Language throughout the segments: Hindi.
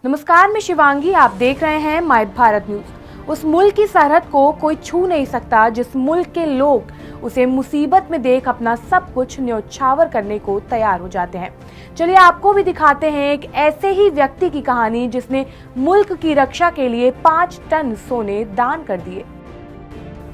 नमस्कार, मैं शिवांगी। आप देख रहे हैं माय भारत न्यूज। उस मुल्क की सरहद को कोई छू नहीं सकता जिस मुल्क के लोग उसे मुसीबत में देख अपना सब कुछ न्योछावर करने को तैयार हो जाते हैं। चलिए आपको भी दिखाते हैं एक ऐसे ही व्यक्ति की कहानी जिसने मुल्क की रक्षा के लिए 5 टन सोने दान कर दिए।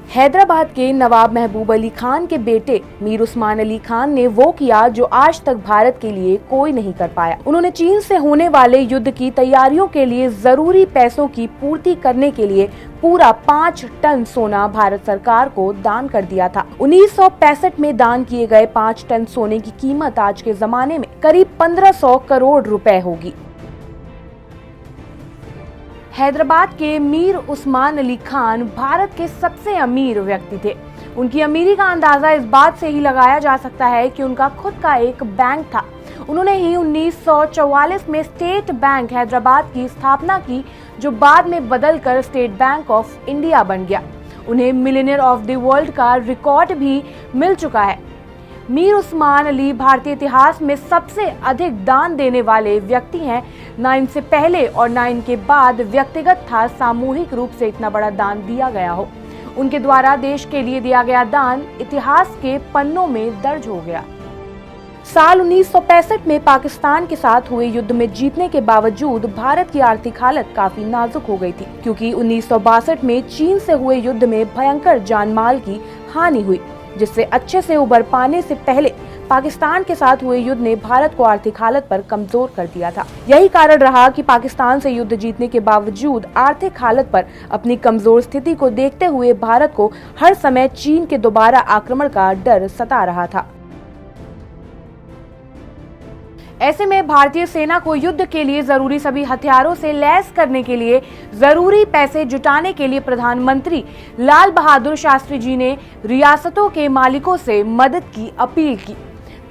हैदराबाद के नवाब महबूब अली खान के बेटे मीर उस्मान अली खान ने वो किया जो आज तक भारत के लिए कोई नहीं कर पाया। उन्होंने चीन से होने वाले युद्ध की तैयारियों के लिए जरूरी पैसों की पूर्ति करने के लिए पूरा 5 टन सोना भारत सरकार को दान कर दिया था। 1965 में दान किए गए 5 टन सोने की कीमत आज के जमाने में करीब 1500 करोड़ रुपए होगी। हैदराबाद के मीर उस्मान अली खान भारत के सबसे अमीर व्यक्ति थे। उनकी अमीरी का अंदाजा इस बात से ही लगाया जा सकता है कि उनका खुद का एक बैंक था। उन्होंने ही 1944 में स्टेट बैंक हैदराबाद की स्थापना की, जो बाद में बदलकर स्टेट बैंक ऑफ इंडिया बन गया। उन्हें मिलियनेयर ऑफ द वर्ल्ड का रिकॉर्ड भी मिल चुका है। मीर उस्मान अली भारतीय इतिहास में सबसे अधिक दान देने वाले व्यक्ति हैं। ना इनसे पहले और ना इनके बाद व्यक्तिगत था सामूहिक रूप से इतना बड़ा दान दिया गया हो। उनके द्वारा देश के लिए दिया गया दान इतिहास के पन्नों में दर्ज हो गया। साल 1965 में पाकिस्तान के साथ हुए युद्ध में जीतने के बावजूद भारत की आर्थिक हालत काफी नाजुक हो गई थी, क्योंकि 1962 में चीन से हुए युद्ध में भयंकर जानमाल की हानि हुई, जिससे अच्छे से उबर पाने से पहले पाकिस्तान के साथ हुए युद्ध ने भारत को आर्थिक हालत पर कमजोर कर दिया था। यही कारण रहा कि पाकिस्तान से युद्ध जीतने के बावजूद आर्थिक हालत पर अपनी कमजोर स्थिति को देखते हुए भारत को हर समय चीन के दोबारा आक्रमण का डर सता रहा था। ऐसे में भारतीय सेना को युद्ध के लिए जरूरी सभी हथियारों से लैस करने के लिए जरूरी पैसे जुटाने के लिए प्रधानमंत्री लाल बहादुर शास्त्री जी ने रियासतों के मालिकों से मदद की अपील की।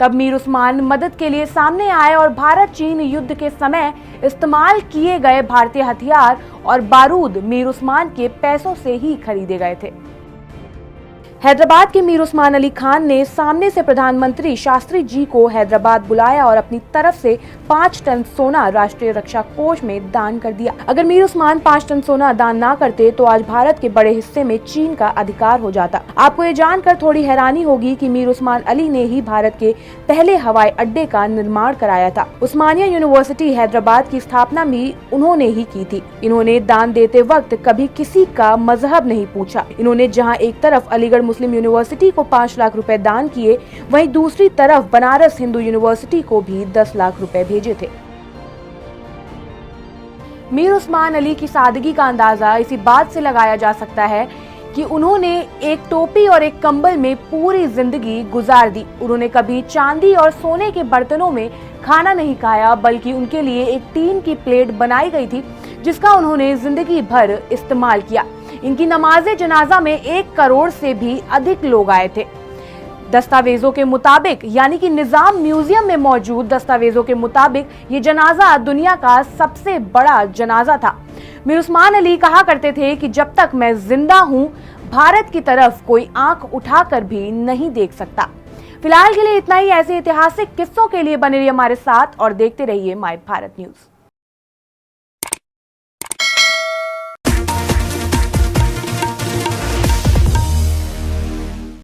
तब मीर उस्मान मदद के लिए सामने आए और भारत चीन युद्ध के समय इस्तेमाल किए गए भारतीय हथियार और बारूद मीर उस्मान के पैसों से ही खरीदे गए थे। हैदराबाद के मीर उस्मान अली खान ने सामने से प्रधानमंत्री शास्त्री जी को हैदराबाद बुलाया और अपनी तरफ से 5 टन सोना राष्ट्रीय रक्षा कोष में दान कर दिया। अगर मीर उस्मान 5 टन सोना दान ना करते तो आज भारत के बड़े हिस्से में चीन का अधिकार हो जाता। आपको ये जानकर थोड़ी हैरानी होगी कि मीर उस्मान अली ने ही भारत के पहले हवाई अड्डे का निर्माण कराया था। उस्मानिया यूनिवर्सिटी हैदराबाद की स्थापना भी उन्होंने ही की थी। इन्होंने दान देते वक्त कभी किसी का मजहब नहीं पूछा। इन्होंने जहाँ एक तरफ अलीगढ़ मुस्लिम यूनिवर्सिटी को 5 लाख रुपए दान किए, वहीं दूसरी तरफ बनारस हिंदू यूनिवर्सिटी को भी 10 लाख रुपए भेजे थे। मीर उस्मान अली की सादगी का अंदाजा इसी बात से लगाया जा सकता है कि उन्होंने एक टोपी और एक कंबल में पूरी जिंदगी गुजार दी। उन्होंने कभी चांदी और सोने के बर्तनों में खाना नहीं खाया, बल्कि उनके लिए एक टीन की प्लेट बनाई गई थी, जिसका उन्होंने जिंदगी भर इस्तेमाल किया। इनकी नमाज़े जनाजा में 1 करोड़ से भी अधिक लोग आए थे। दस्तावेजों के मुताबिक, यानी कि निजाम म्यूजियम में मौजूद दस्तावेजों के मुताबिक, ये जनाजा दुनिया का सबसे बड़ा जनाजा था। मीर उस्मान अली कहा करते थे कि जब तक मैं जिंदा हूँ, भारत की तरफ कोई आंख उठाकर भी नहीं देख सकता। फिलहाल के लिए इतना ही। ऐसे ऐतिहासिक किस्सों के लिए बने रहिए हमारे साथ और देखते रहिए माय भारत न्यूज।